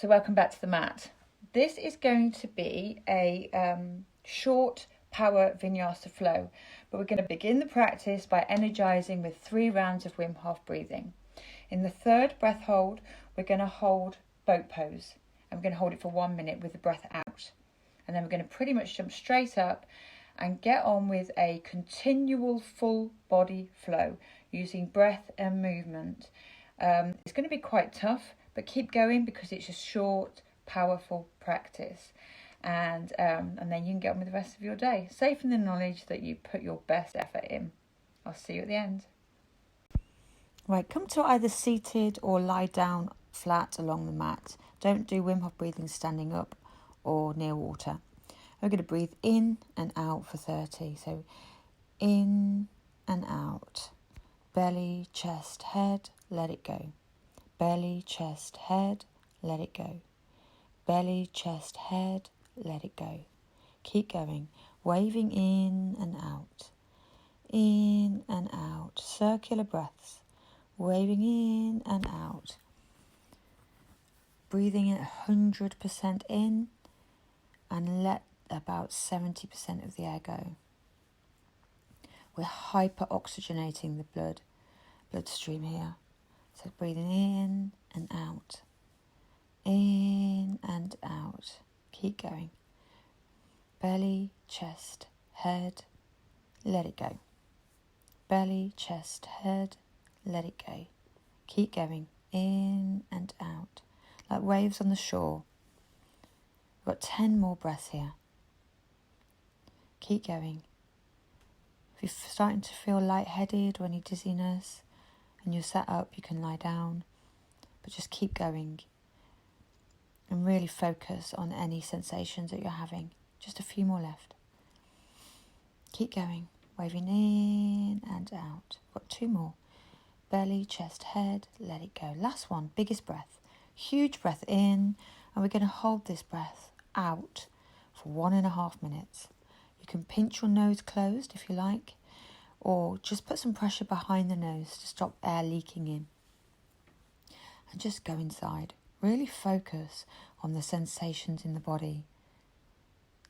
So welcome back to the mat. This is going to be a short power vinyasa flow, but we're going to begin the practice by energizing with 3 rounds of Wim Hof breathing. In the third breath hold, we're going to hold boat pose, and we're going to hold it for 1 minute with the breath out. And then we're going to pretty much jump straight up and get on with a continual full body flow using breath and movement. It's going to be quite tough, but keep going because it's a short, powerful practice. And then you can get on with the rest of your day, safe in the knowledge that you put your best effort in. I'll see you at the end. Right, come to either seated or lie down flat along the mat. Don't do Wim Hof breathing standing up or near water. We're going to breathe in and out for 30. So in and out. Belly, chest, head, let it go. Belly, chest, head, let it go. Belly, chest, head, let it go. Keep going. Waving in and out. In and out. Circular breaths. Waving in and out. Breathing in 100% in and let about 70% of the air go. We're hyper-oxygenating the bloodstream here. So breathing in and out. In and out. Keep going. Belly, chest, head, let it go. Belly, chest, head, let it go. Keep going. In and out. Like waves on the shore. We've got 10 more breaths here. Keep going. If you're starting to feel lightheaded or any dizziness and you're sat up, you can lie down. But just keep going. And really focus on any sensations that you're having. Just a few more left. Keep going. Waving in and out. Got 2 more. Belly, chest, head, let it go. Last one, biggest breath. Huge breath in. And we're going to hold this breath out for 1.5 minutes. You can pinch your nose closed if you like. Or just put some pressure behind the nose to stop air leaking in. And just go inside. Really focus on the sensations in the body.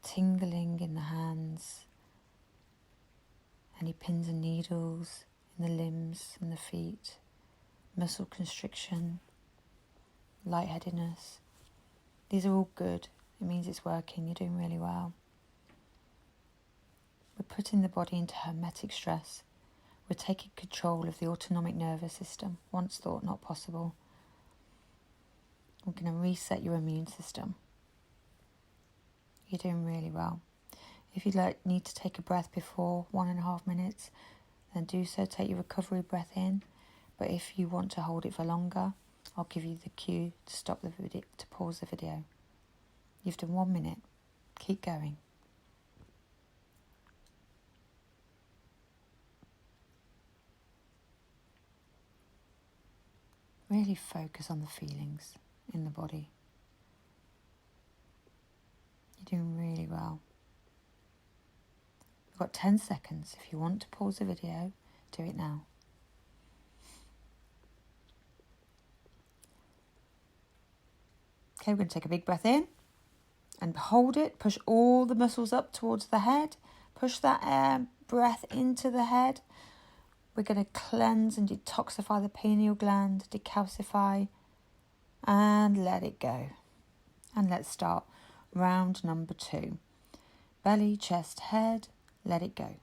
Tingling in the hands. Any pins and needles in the limbs and the feet. Muscle constriction. Lightheadedness. These are all good. It means it's working. You're doing really well. We're putting the body into hermetic stress. We're taking control of the autonomic nervous system. Once thought not possible. We're going to reset your immune system. You're doing really well. If you need to take a breath before 1.5 minutes, then do so. Take your recovery breath in. But if you want to hold it for longer, I'll give you the cue to stop the video, to pause the video. You've done 1 minute. Keep going. Really focus on the feelings in the body. You're doing really well. We've got 10 seconds. If you want to pause the video, do it now. Okay, we're going to take a big breath in and hold it. Push all the muscles up towards the head. Push that air breath into the head. We're going to cleanse and detoxify the pineal gland, decalcify, and let it go. And let's start round number 2. Belly, chest, head, let it go.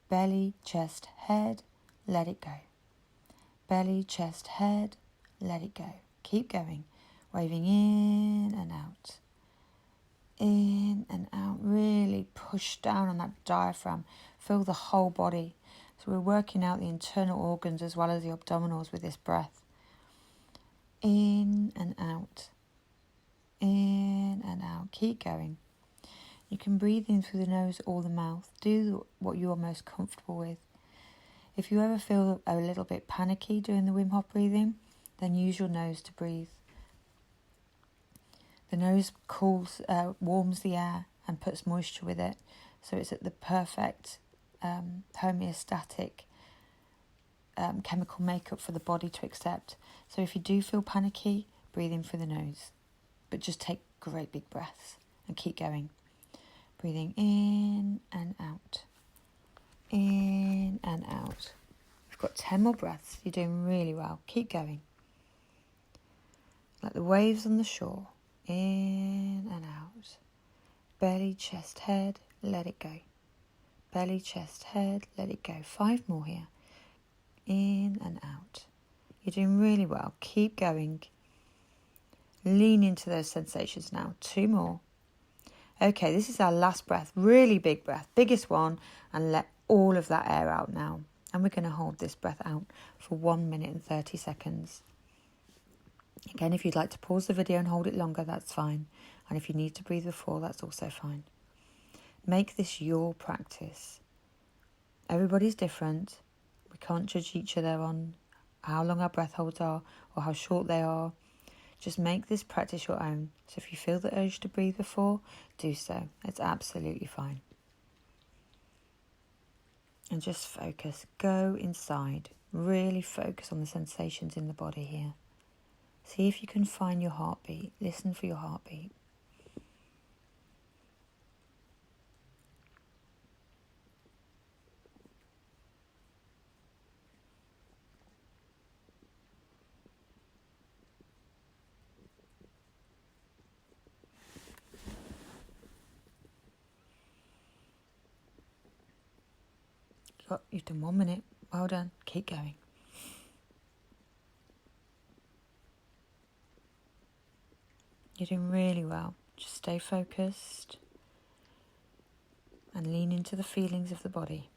Belly, chest, head, let it go. Belly, chest, head, let it go. Keep going. Waving in and out. In and out. Really push down on that diaphragm. Fill the whole body. So we're working out the internal organs as well as the abdominals with this breath. In and out. In and out. Keep going. You can breathe in through the nose or the mouth. Do what you're most comfortable with. If you ever feel a little bit panicky doing the Wim Hof breathing, then use your nose to breathe. The nose warms the air and puts moisture with it. So it's at the perfect homeostatic chemical makeup for the body to accept. So if you do feel panicky, breathe in through the nose. but just take great big breaths and keep going. Breathing in and out. In and out. We've got 10 more breaths. You're doing really well. Keep going. Like the waves on the shore. In and out. Belly, chest, head. Let it go. Belly, chest, head. Let it go. 5 more here. In and out. You're doing really well. Keep going. Lean into those sensations now. 2 more. Okay, this is our last breath. Really big breath. Biggest one. And let all of that air out now. And we're going to hold this breath out for 1 minute and 30 seconds. Again, if you'd like to pause the video and hold it longer, that's fine. And if you need to breathe before, that's also fine. Make this your practice. Everybody's different. We can't judge each other on how long our breath holds are or how short they are. Just make this practice your own. So if you feel the urge to breathe before, do so. It's absolutely fine. And just focus. Go inside. Really focus on the sensations in the body here. See if you can find your heartbeat. Listen for your heartbeat. You've done 1 minute. Well done. Keep going. You're doing really well. Just stay focused and lean into the feelings of the body.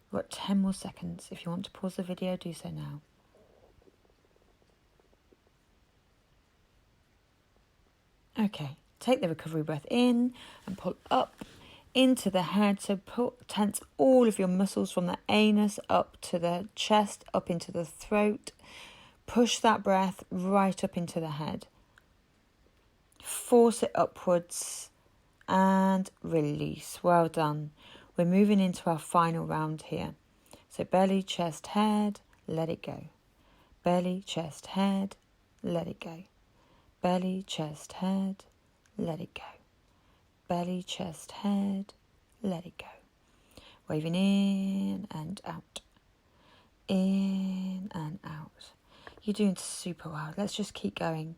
You've got 10 more seconds. If you want to pause the video, do so now. Okay, take the recovery breath in and pull up into the head. So tense all of your muscles from the anus up to the chest, up into the throat. Push that breath right up into the head. Force it upwards and release. Well done. We're moving into our final round here. So belly, chest, head, let it go. Belly, chest, head, let it go. Belly, chest, head, let it go. Belly, chest, head, let it go. Waving in and out. In and out. You're doing super well. Let's just keep going.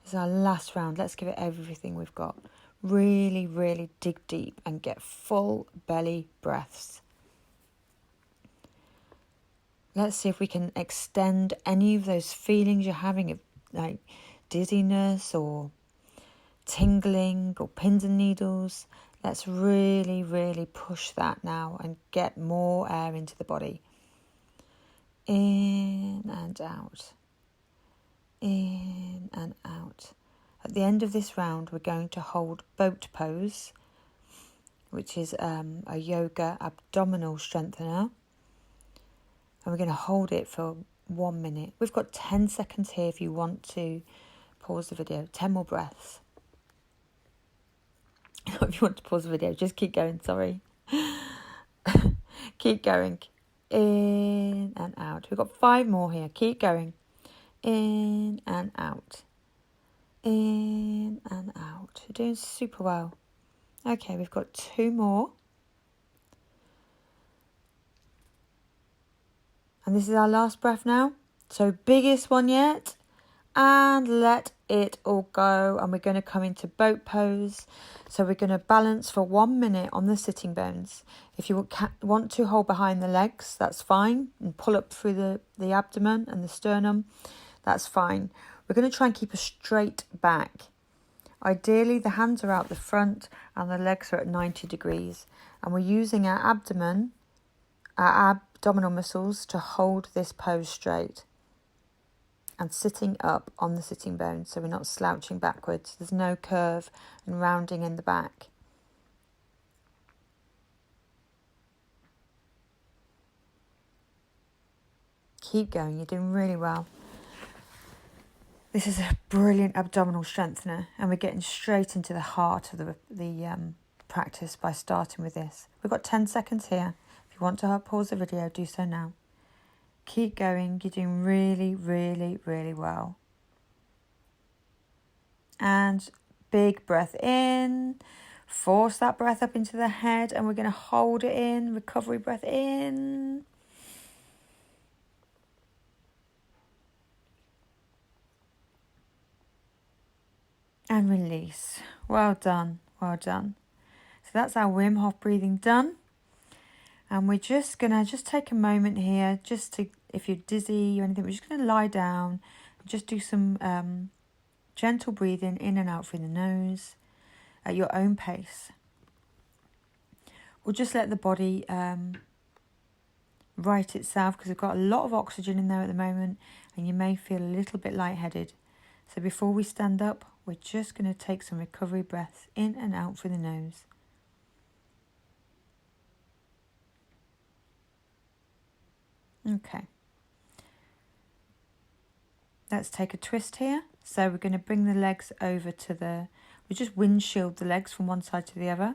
This is our last round. Let's give it everything we've got. Really, really dig deep and get full belly breaths. Let's see if we can extend any of those feelings you're having, like dizziness or tingling or pins and needles. Let's really, really push that now and get more air into the body. In and out. In and out. At the end of this round, we're going to hold boat pose, which is a yoga abdominal strengthener. And we're going to hold it for 1 minute. We've got 10 seconds here if you want to pause the video. 10 more breaths. If you want to pause the video, just keep going, sorry. Keep going. In and out. We've got 5 more here. Keep going. In and out. In and out. You're doing super well. Okay, we've got 2 more. And this is our last breath now. So biggest one yet. And let it all go. And we're going to come into boat pose. So we're going to balance for 1 minute on the sitting bones. If you want to hold behind the legs, that's fine. And pull up through the abdomen and the sternum. That's fine. We're going to try and keep a straight back. Ideally, the hands are out the front and the legs are at 90 degrees. And we're using our abdomen, our abdominal muscles to hold this pose straight. And sitting up on the sitting bones, so we're not slouching backwards. There's no curve and rounding in the back. Keep going, you're doing really well. This is a brilliant abdominal strengthener, and we're getting straight into the heart of the practice by starting with this. We've got 10 seconds here. If you want to pause the video, do so now. Keep going. You're doing really, really, really well. And big breath in. Force that breath up into the head, and we're going to hold it in. Recovery breath in. And release. Well done. Well done. So that's our Wim Hof breathing done. And we're just going to take a moment here, just to, if you're dizzy or anything, we're just going to lie down. Just do some gentle breathing in and out through the nose at your own pace. We'll just let the body right itself, because we've got a lot of oxygen in there at the moment, and you may feel a little bit lightheaded. So before we stand up, we're just going to take some recovery breaths in and out through the nose. Okay. Let's take a twist here. So we're going to bring the legs over to we just windshield the legs from one side to the other.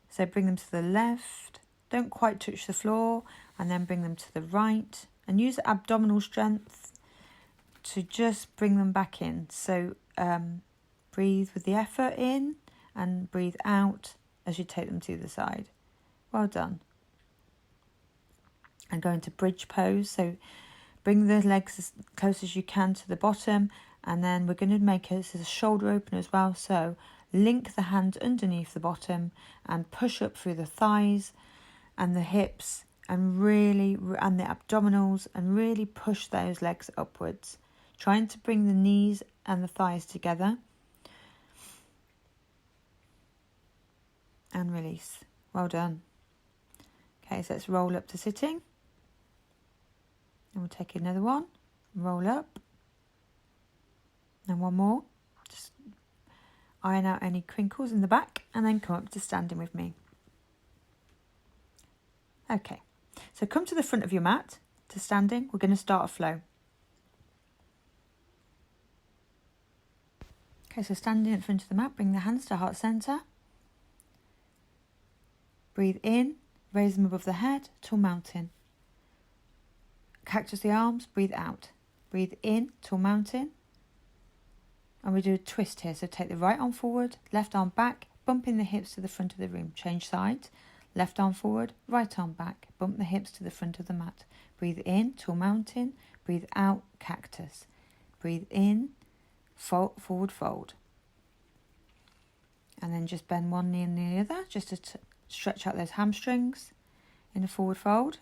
So bring them to the left, don't quite touch the floor, and then bring them to the right, and use abdominal strength to just bring them back in. So breathe with the effort in and breathe out as you take them to the side. Well done. And go into bridge pose. So bring the legs as close as you can to the bottom, and then we're going to make this as a shoulder opener as well. So link the hand underneath the bottom and push up through the thighs and the hips, and the abdominals, and really push those legs upwards, trying to bring the knees and the thighs together. And release. Well done. Okay, so let's roll up to sitting. And we'll take another one. Roll up. And one more. Just iron out any crinkles in the back, and then come up to standing with me. Okay, so come to the front of your mat to standing. We're going to start a flow. Okay, so standing in front of the mat, bring the hands to heart center. Breathe in, raise them above the head, tall mountain. Cactus the arms, breathe out. Breathe in, tall mountain. And we do a twist here. So take the right arm forward, left arm back, bumping the hips to the front of the room. Change sides. Left arm forward, right arm back, bump the hips to the front of the mat. Breathe in, tall mountain. Breathe out, cactus. Breathe in, forward fold. And then just bend one knee and the other, just to stretch out those hamstrings in a forward fold.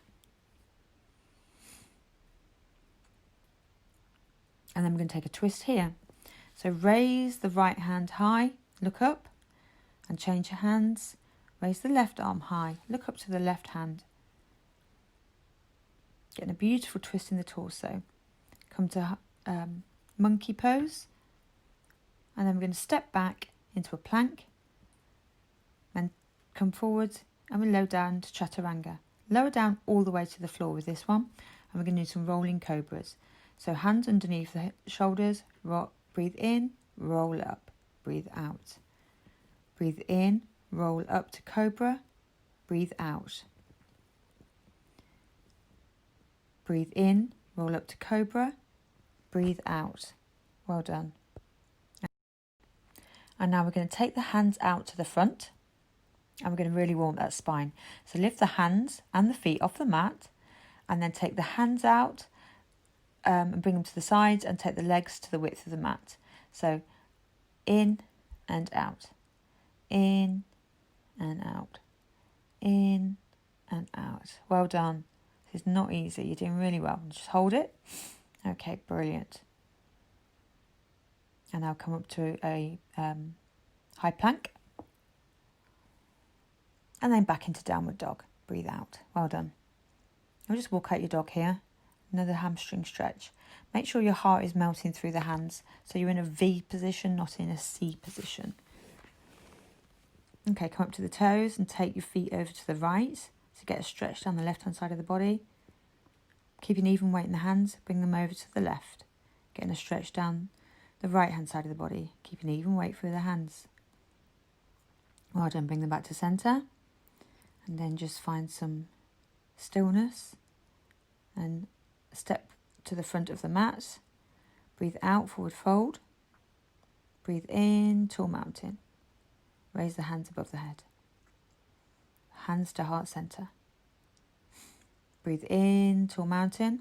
And then we're going to take a twist here. So raise the right hand high, look up, and change your hands. Raise the left arm high, look up to the left hand. Getting a beautiful twist in the torso. Come to monkey pose. And then we're going to step back into a plank. Then come forward, and we lower down to chaturanga. Lower down all the way to the floor with this one. And we're going to do some rolling cobras. So hands underneath the shoulders, breathe in, roll up, breathe out. Breathe in, roll up to cobra, breathe out. Breathe in, roll up to cobra, breathe out. Well done. And now we're going to take the hands out to the front, and we're going to really warm that spine. So lift the hands and the feet off the mat, and then take the hands out and bring them to the sides, and take the legs to the width of the mat. So in and out, in and out, in and out. Well done. This is not easy. You're doing really well. Just hold it. Okay, brilliant. And now come up to a high plank. And then back into downward dog. Breathe out. Well done. I'll just walk out your dog here. Another hamstring stretch. Make sure your heart is melting through the hands, so you're in a V position, not in a C position. Okay, come up to the toes and take your feet over to the right to get a stretch down the left-hand side of the body. Keep an even weight in the hands, bring them over to the left. Getting a stretch down the right-hand side of the body. Keep an even weight through the hands. Well done, bring them back to centre. And then just find some stillness and step to the front of the mat. Breathe out, forward fold. Breathe in, tall mountain. Raise the hands above the head. Hands to heart center. Breathe in, tall mountain.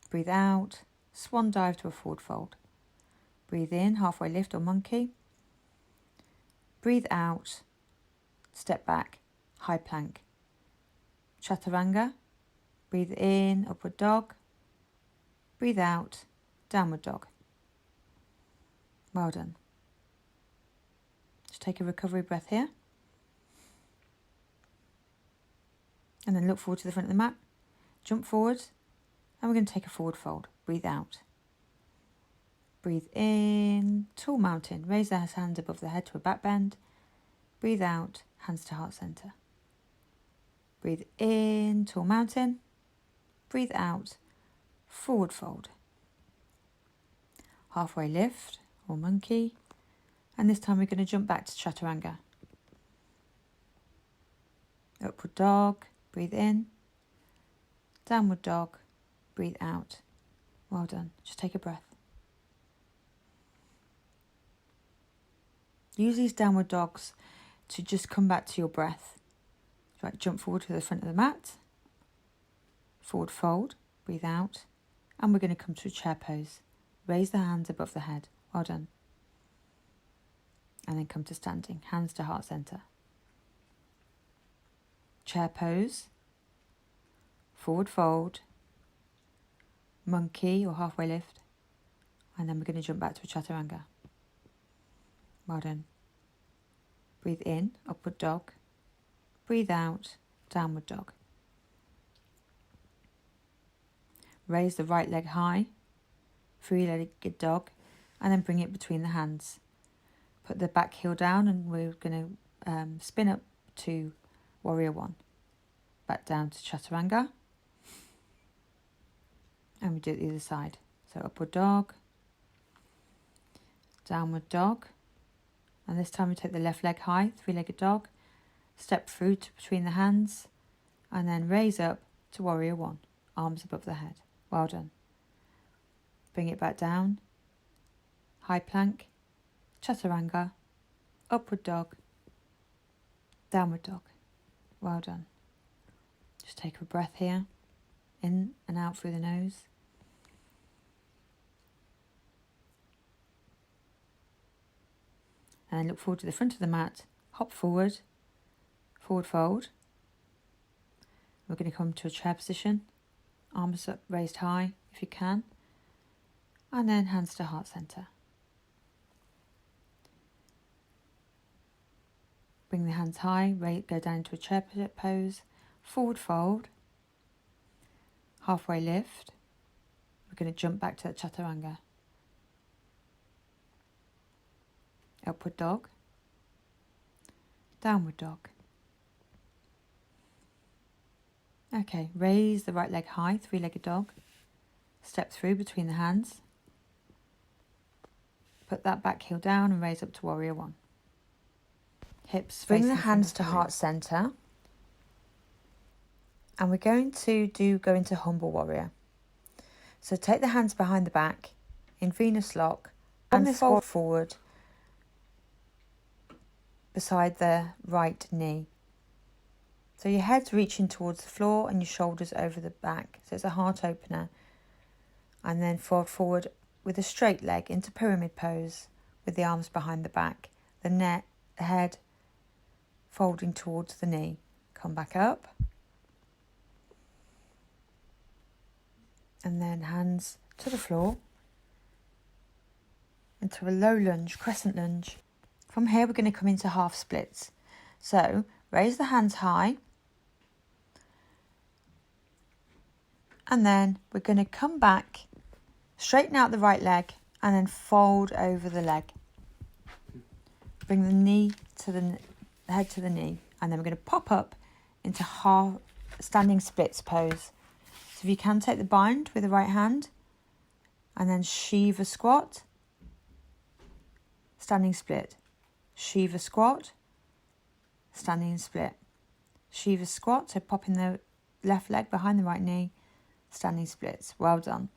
Breathe out, swan dive to a forward fold. Breathe in, halfway lift or monkey. Breathe out, step back, high plank. Chaturanga. Breathe in, upward dog. Breathe out, downward dog. Well done. Just take a recovery breath here. And then look forward to the front of the mat. Jump forward. And we're going to take a forward fold. Breathe out. Breathe in, tall mountain. Raise the hands above the head to a back bend. Breathe out, hands to heart center. Breathe in, tall mountain. Breathe out, forward fold. Halfway lift or monkey. And this time we're going to jump back to chaturanga. Upward dog. Breathe in. Downward dog. Breathe out. Well done. Just take a breath. Use these downward dogs to just come back to your breath. Right, jump forward to the front of the mat. Forward fold. Breathe out. And we're going to come to a chair pose. Raise the hands above the head. Well done. And then come to standing. Hands to heart center. Chair pose. Forward fold. Monkey or halfway lift. And then we're going to jump back to a chaturanga. Well done. Breathe in, upward dog. Breathe out, downward dog. Raise the right leg high, three-legged dog, and then bring it between the hands. Put the back heel down and we're going to spin up to warrior one. Back down to chaturanga. And we do it the other side. So upward dog, downward dog. And this time we take the left leg high, three-legged dog. Step through to between the hands. And then raise up to warrior one. Arms above the head. Well done. Bring it back down. High plank. Chaturanga. Upward dog. Downward dog. Well done. Just take a breath here. In and out through the nose. And then look forward to the front of the mat. Hop forward. Forward fold. We're going to come to a chair position. Arms up, raised high if you can. And then hands to heart center. Bring the hands high, go down into a chair pose. Forward fold. Halfway lift. We're going to jump back to the chaturanga. Upward dog. Downward dog. Okay, raise the right leg high, three-legged dog. Step through between the hands. Put that back heel down and raise up to warrior one. Hips facing. Bring the hands to heart center. And we're going to go into humble warrior. So take the hands behind the back in Venus lock and fold forward beside the right knee. So your head's reaching towards the floor and your shoulders over the back. So it's a heart opener. And then fold forward with a straight leg into pyramid pose with the arms behind the back. The head folding towards the knee. Come back up. And then hands to the floor. Into a low lunge, crescent lunge. From here we're going to come into half splits. So raise the hands high. And then we're going to come back, straighten out the right leg, and then fold over the leg. Bring the knee to the head to the knee. And then we're going to pop up into half standing splits pose. So if you can, take the bind with the right hand. And then Shiva squat. Standing split. Shiva squat. Standing split. Shiva squat. So popping the left leg behind the right knee. standing splits. Well done.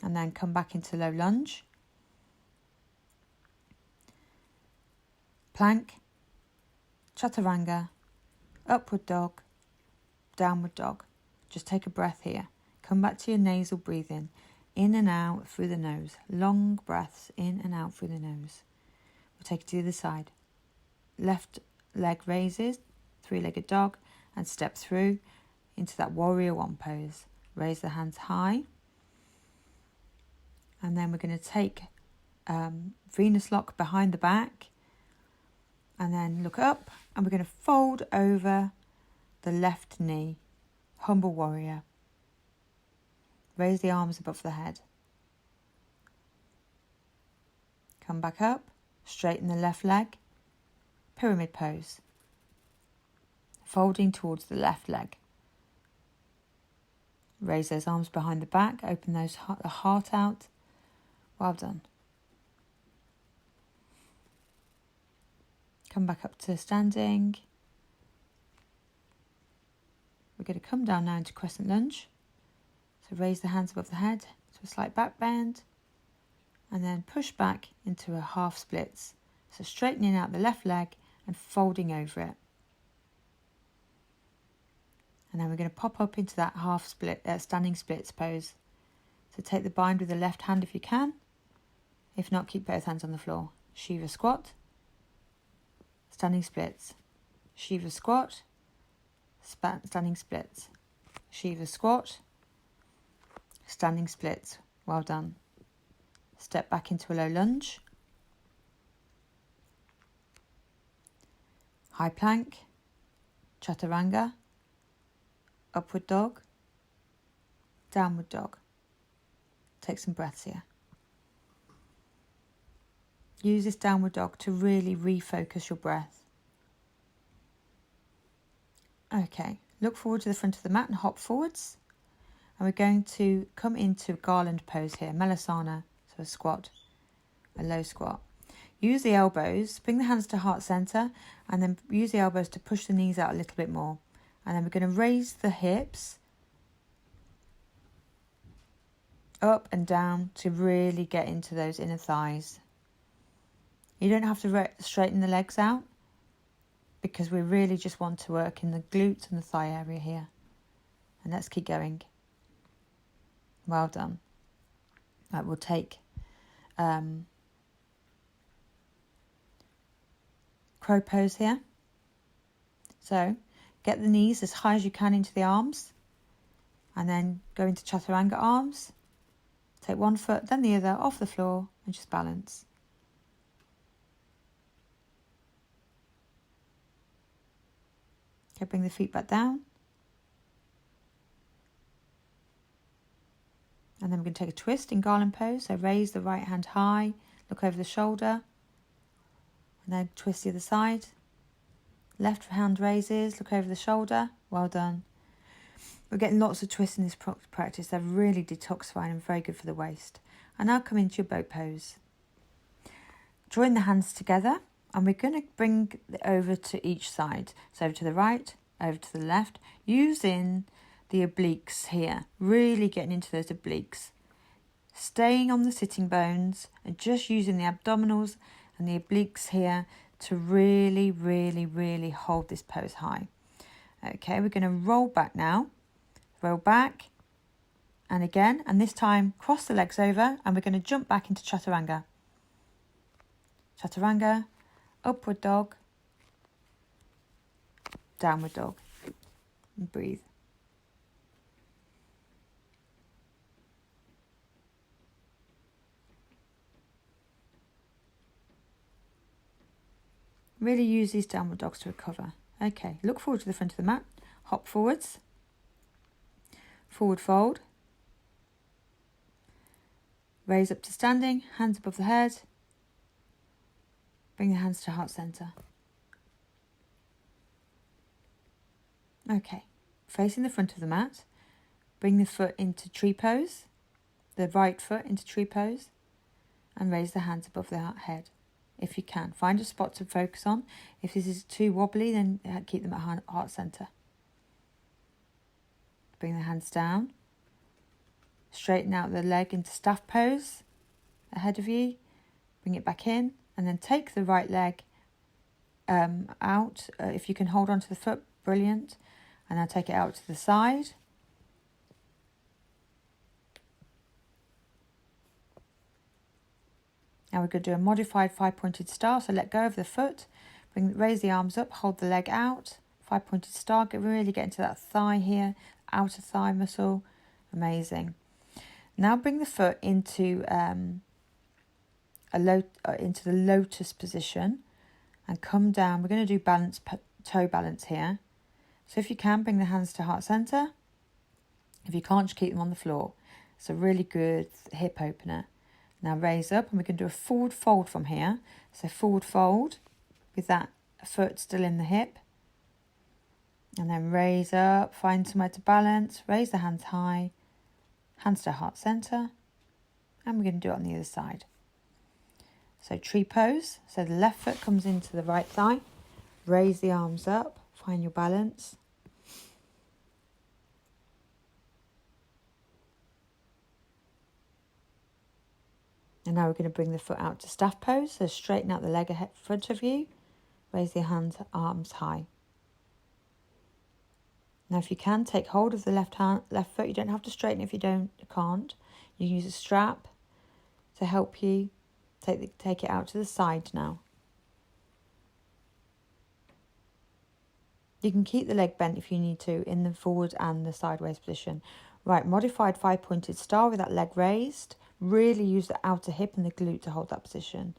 And then come back into low lunge. Plank, chaturanga, upward dog, downward dog. Just take a breath here. Come back to your nasal breathing. In and out through the nose. Long breaths in and out through the nose. We'll take it to the other side. Left leg raises, three-legged dog, and step through into that warrior one pose. Raise the hands high. And then we're going to take Venus lock behind the back. And then look up, and we're going to fold over the left knee. Humble warrior. Raise the arms above the head. Come back up, straighten the left leg. Pyramid pose. Folding towards the left leg. Raise those arms behind the back, open the heart out. Well done. Come back up to standing. We're going to come down now into crescent lunge. So raise the hands above the head to a slight back bend. And then push back into a half splits. So straightening out the left leg and folding over it. And then we're going to pop up into that half split, standing splits pose. So take the bind with the left hand if you can. If not, keep both hands on the floor. Shiva squat. Standing splits. Shiva squat. Standing splits. Shiva squat. Standing splits. Well done. Step back into a low lunge. High plank. Chaturanga. Upward dog. Downward dog. Take some breaths here. Use this downward dog to really refocus your breath. Okay, look forward to the front of the mat and hop forwards. And we're going to come into garland pose here, Malasana, so a squat, a low squat. Use the elbows, bring the hands to heart center, and then use the elbows to push the knees out a little bit more. And then we're going to raise the hips up and down to really get into those inner thighs. You don't have to straighten the legs out because we really just want to work in the glutes and the thigh area here. And let's keep going. Well done. Right, we'll take crow pose here. So get the knees as high as you can into the arms and then go into chaturanga arms. Take one foot, then the other off the floor and just balance. Okay, bring the feet back down. And then we're going to take a twist in garland pose. So raise the right hand high, look over the shoulder, and then twist the other side. Left hand raises, look over the shoulder. Well done. We're getting lots of twists in this practice. They're really detoxifying and very good for the waist. And now come into your boat pose. Join the hands together, and we're going to bring it over to each side. So over to the right, over to the left, using the obliques here, really getting into those obliques. Staying on the sitting bones and just using the abdominals and the obliques here to really, really, really hold this pose high. Okay, we're going to roll back now. Roll back and again, and this time cross the legs over and we're going to jump back into chaturanga. Chaturanga, upward dog, downward dog, and breathe. Really use these downward dogs to recover. Okay, look forward to the front of the mat. Hop forwards. Forward fold. Raise up to standing, hands above the head. Bring the hands to heart center. Okay, facing the front of the mat. Bring the foot into tree pose. The right foot into tree pose. And raise the hands above the head. If you can, find a spot to focus on. If this is too wobbly, then keep them at heart center. Bring the hands down. Straighten out the leg into staff pose ahead of you. Bring it back in, and then take the right leg out. If you can hold on to the foot, brilliant. And now take it out to the side. Now we're going to do a modified 5-pointed star. So let go of the foot, raise the arms up, hold the leg out. 5-pointed star. Really get into that thigh here, outer thigh muscle. Amazing. Now bring the foot into into the lotus position and come down. We're going to do toe balance here. So if you can, bring the hands to heart center. If you can't, just keep them on the floor. It's a really good hip opener. Now raise up, and we can do a forward fold from here. So forward fold with that foot still in the hip. And then raise up, find somewhere to balance. Raise the hands high, hands to heart center. And we're going to do it on the other side. So tree pose. So the left foot comes into the right thigh. Raise the arms up, find your balance. And now we're going to bring the foot out to staff pose. So straighten out the leg ahead front of you. Raise the hands, arms high. Now if you can, take hold of the left foot. You don't have to straighten if you can't. You can use a strap to help you. Take it out to the side now. You can keep the leg bent if you need to in the forward and the sideways position. Right, modified 5-pointed star with that leg raised. Really use the outer hip and the glute to hold that position.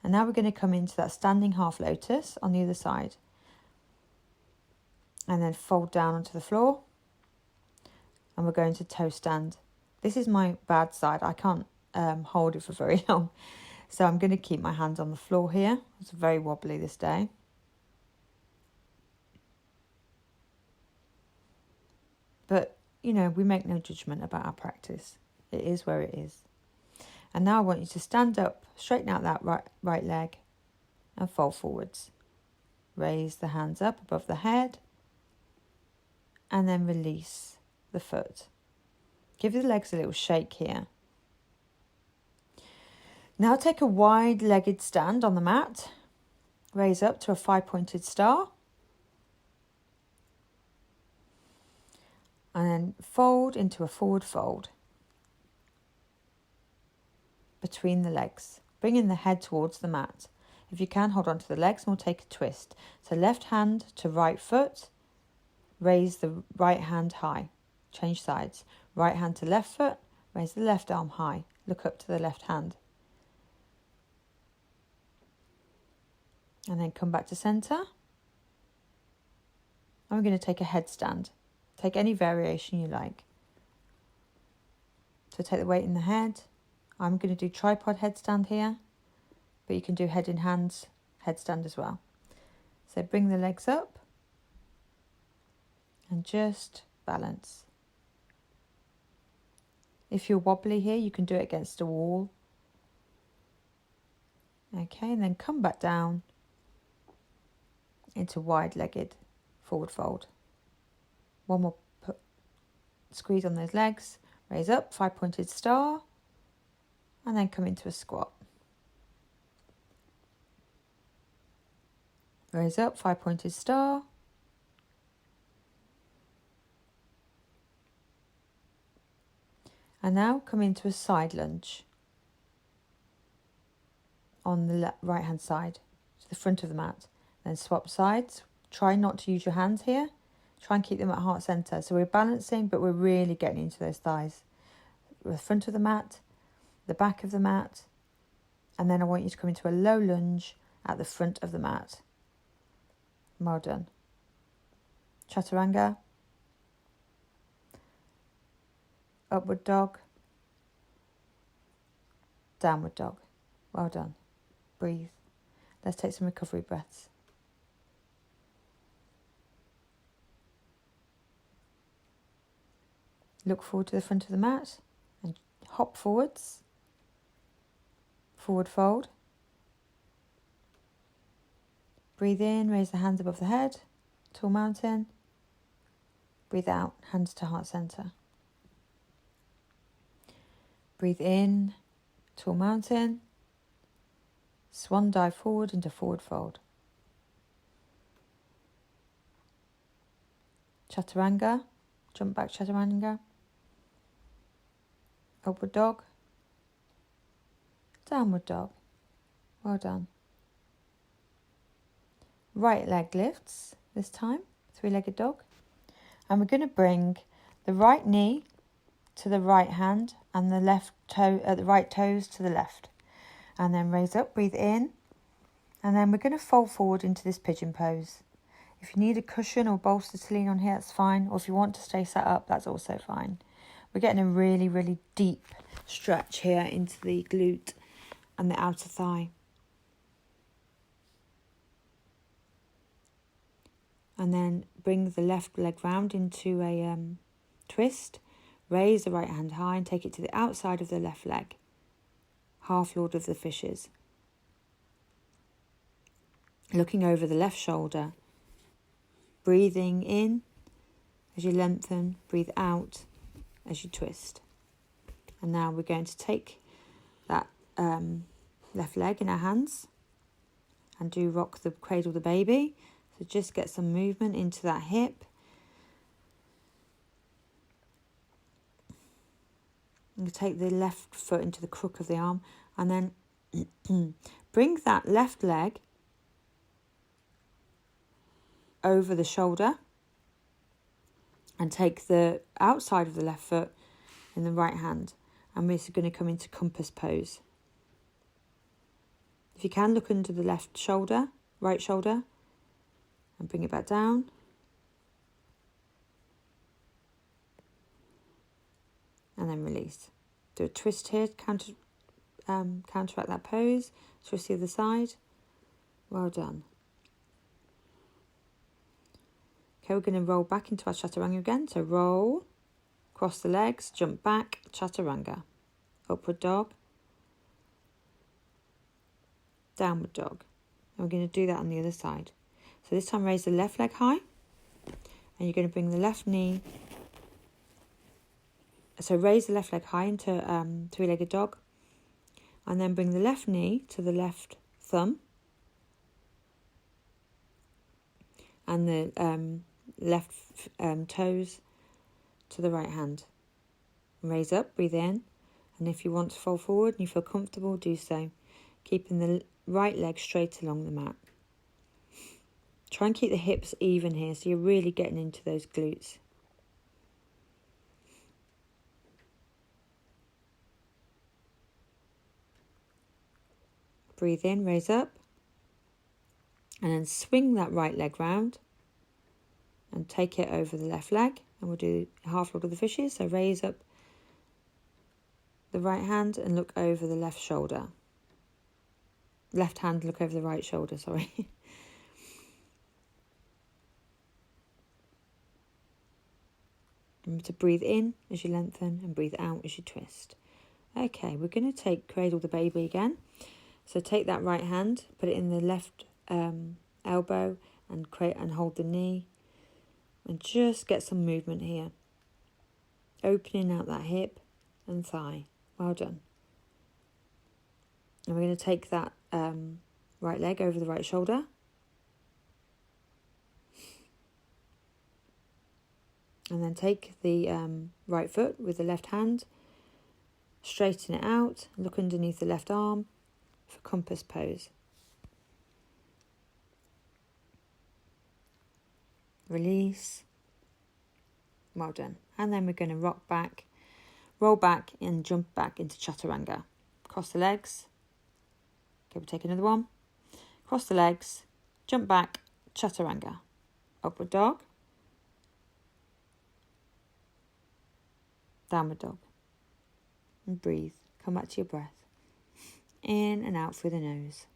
And now we're going to come into that standing half lotus on the other side. And then fold down onto the floor. And we're going to toe stand. This is my bad side. I can't hold it for very long. So I'm going to keep my hands on the floor here. It's very wobbly this day. But, we make no judgment about our practice. It is where it is. And now I want you to stand up, straighten out that right leg and fold forwards. Raise the hands up above the head and then release the foot. Give the legs a little shake here. Now take a wide-legged stand on the mat. Raise up to a 5-pointed star. And then fold into a forward fold between the legs, bringing the head towards the mat. If you can, hold on to the legs and we'll take a twist. So left hand to right foot, raise the right hand high, change sides. Right hand to left foot, raise the left arm high, look up to the left hand. And then come back to centre. And we're going to take a headstand. Take any variation you like. So take the weight in the head. I'm going to do tripod headstand here, but you can do head in hands headstand as well. So bring the legs up and just balance. If you're wobbly here, you can do it against a wall. Okay, and then come back down into wide-legged forward fold. One more squeeze on those legs, raise up, 5-pointed star, and then come into a squat. Raise up, 5-pointed star. And now come into a side lunge on the right hand side to the front of the mat. Then swap sides. Try not to use your hands here. Try and keep them at heart center. So we're balancing, but we're really getting into those thighs. The front of the mat, the back of the mat, and then I want you to come into a low lunge at the front of the mat. Well done. Chaturanga. Upward dog. Downward dog. Well done. Breathe. Let's take some recovery breaths. Look forward to the front of the mat and hop forwards. Forward fold. Breathe in, raise the hands above the head, tall mountain. Breathe out, hands to heart center. Breathe in, tall mountain. Swan dive forward into forward fold. Chaturanga, jump back chaturanga. Upward dog. Downward dog. Well done. Right leg lifts this time, three-legged dog. And we're going to bring the right knee to the right hand and the left toe, the right toes to the left. And then raise up, breathe in. And then we're going to fold forward into this pigeon pose. If you need a cushion or bolster to lean on here, that's fine. Or if you want to stay sat up, that's also fine. We're getting a really, really deep stretch here into the glute and the outer thigh. And then bring the left leg round into a twist. Raise the right hand high and take it to the outside of the left leg. Half Lord of the Fishes. Looking over the left shoulder. Breathing in as you lengthen. Breathe out as you twist. And now we're going to take that left leg in our hands and do rock the cradle the baby. So just get some movement into that hip. And take the left foot into the crook of the arm and then bring that left leg over the shoulder and take the outside of the left foot in the right hand. And we're going to come into compass pose. If you can, look under the left shoulder, right shoulder, and bring it back down. And then release. Do a twist here, counteract that pose. Twist the other side. Well done. Okay, we're going to roll back into our chaturanga again. So roll, cross the legs, jump back, chaturanga. Upward dog. Downward dog. And we're going to do that on the other side. So this time raise the left leg high. And you're going to bring the left knee. So raise the left leg high into three-legged dog. And then bring the left knee to the left thumb. And the left toes to the right hand. Raise up, breathe in. And if you want to fold forward and you feel comfortable, do so. Keeping the right leg straight along the mat. Try and keep the hips even here so you're really getting into those glutes. Breathe in, raise up. And then swing that right leg round. And take it over the left leg. And we'll do half Lord of the Fishes. So raise up the right hand and look over the left shoulder. Left hand, look over the right shoulder, sorry. Remember to breathe in as you lengthen and breathe out as you twist. Okay, we're going to take cradle the baby again. So take that right hand, put it in the left elbow and hold the knee. And just get some movement here. Opening out that hip and thigh. Well done. And we're going to take that right leg over the right shoulder. And then take the right foot with the left hand. Straighten it out. Look underneath the left arm for compass pose. Release. Well done. And then we're going to rock back, roll back and jump back into chaturanga. Cross the legs. Okay, we'll take another one. Cross the legs, jump back, chaturanga. Upward dog. Downward dog. And breathe. Come back to your breath. In and out through the nose.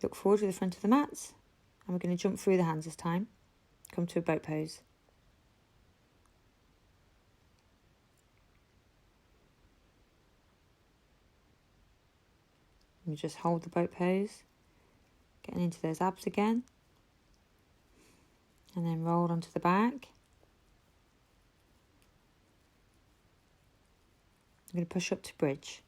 Look forward to the front of the mats. And we're going to jump through the hands this time. Come to a boat pose. And just hold the boat pose. Getting into those abs again. And then roll onto the back. I'm going to push up to bridge.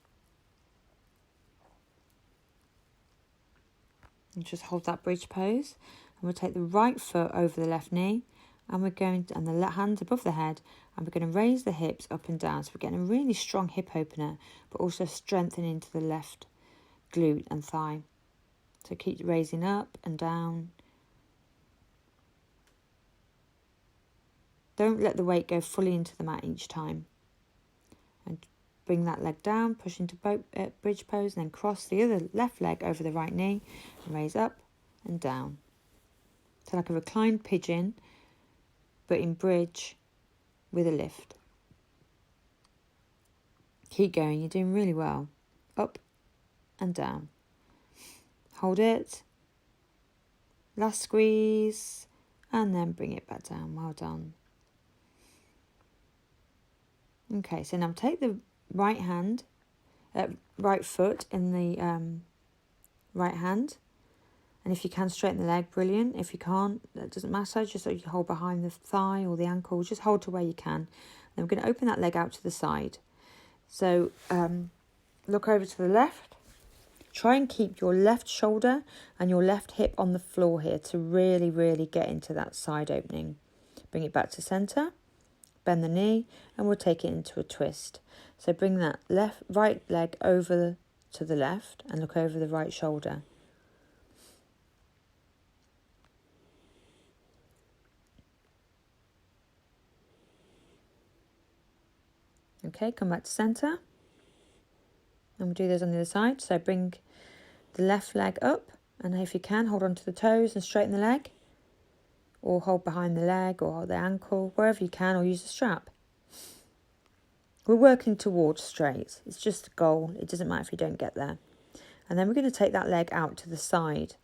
And just hold that bridge pose. And we'll take the right foot over the left knee. And we're going to, and the hands above the head. And we're going to raise the hips up and down. So we're getting a really strong hip opener, but also strengthening into the left glute and thigh. So keep raising up and down. Don't let the weight go fully into the mat each time. And bring that leg down, push into bridge pose, and then cross the other left leg over the right knee and raise up and down. So like a reclined pigeon, but in bridge with a lift. Keep going, you're doing really well. Up and down. Hold it. Last squeeze, and then bring it back down. Well done. Okay, so now take the right foot in the right hand. And if you can, straighten the leg, brilliant. If you can't, that doesn't matter. Just so you can hold behind the thigh or the ankle. Just hold to where you can. Then we're going to open that leg out to the side. So look over to the left. Try and keep your left shoulder and your left hip on the floor here to really, really get into that side opening. Bring it back to centre. Bend the knee, and we'll take it into a twist. So bring that right leg over to the left and look over the right shoulder. Okay, come back to centre. And we'll do this on the other side. So bring the left leg up, and if you can, hold on to the toes and straighten the leg. Or hold behind the leg or the ankle, wherever you can, or use a strap. We're working towards straight. It's just a goal. It doesn't matter if you don't get there. And then we're going to take that leg out to the side.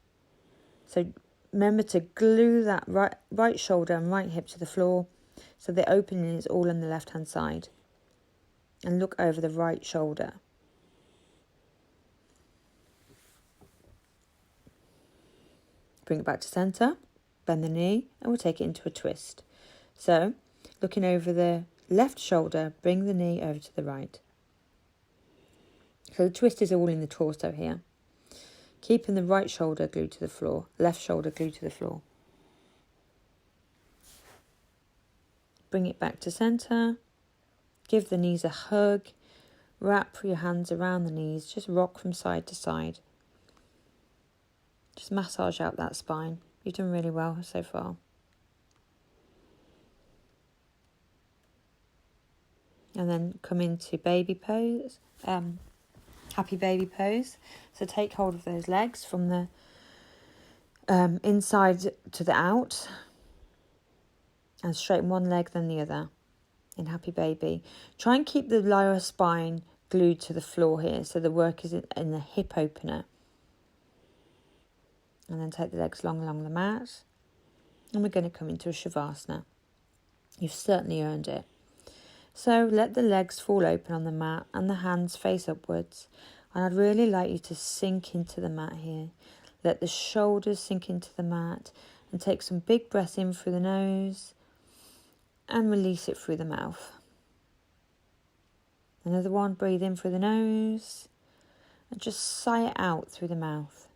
So remember to glue that right shoulder and right hip to the floor, so the opening is all on the left-hand side. And look over the right shoulder. Bring it back to centre. Bend the knee, and we'll take it into a twist. So, looking over the left shoulder, bring the knee over to the right. So the twist is all in the torso here. Keeping the right shoulder glued to the floor, left shoulder glued to the floor. Bring it back to centre. Give the knees a hug. Wrap your hands around the knees. Just rock from side to side. Just massage out that spine. You've done really well so far. And then come into baby pose, happy baby pose. So take hold of those legs from the inside to the out. And straighten one leg then the other in happy baby. Try and keep the lower spine glued to the floor here. So the work is in the hip opener. And then take the legs long along the mat. And we're going to come into a shavasana. You've certainly earned it. So let the legs fall open on the mat and the hands face upwards. And I'd really like you to sink into the mat here. Let the shoulders sink into the mat. And take some big breaths in through the nose. And release it through the mouth. Another one, breathe in through the nose. And just sigh it out through the mouth.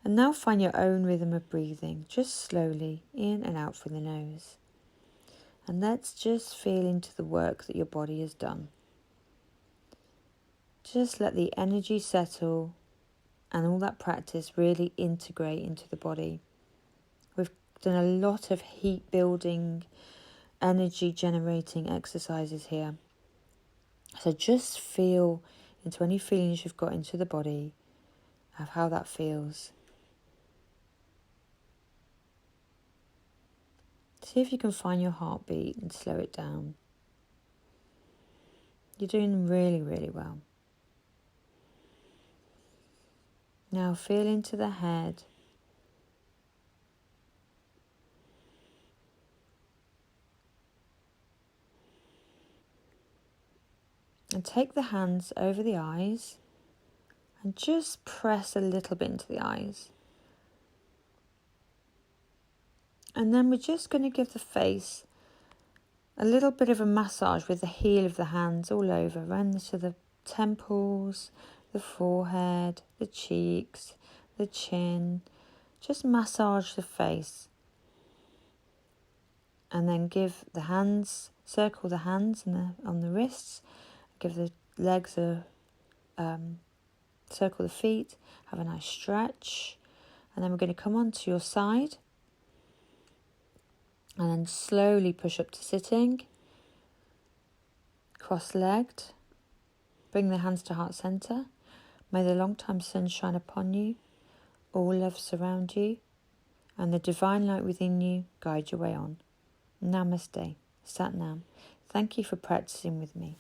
And now find your own rhythm of breathing, just slowly in and out through the nose. And let's just feel into the work that your body has done. Just let the energy settle and all that practice really integrate into the body. We've done a lot of heat building, energy generating exercises here. So just feel into any feelings you've got into the body of how that feels. See if you can find your heartbeat and slow it down. You're doing really, really well. Now feel into the head. And take the hands over the eyes and just press a little bit into the eyes. And then we're just going to give the face a little bit of a massage with the heel of the hands all over, around to the temples, the forehead, the cheeks, the chin. Just massage the face. And then give the hands, circle the hands on the wrists, give the legs circle the feet, have a nice stretch. And then we're going to come onto your side. And then slowly push up to sitting. Cross-legged. Bring the hands to heart center. May the long-time sun shine upon you. All love surround you. And the divine light within you guide your way on. Namaste. Sat Nam. Thank you for practicing with me.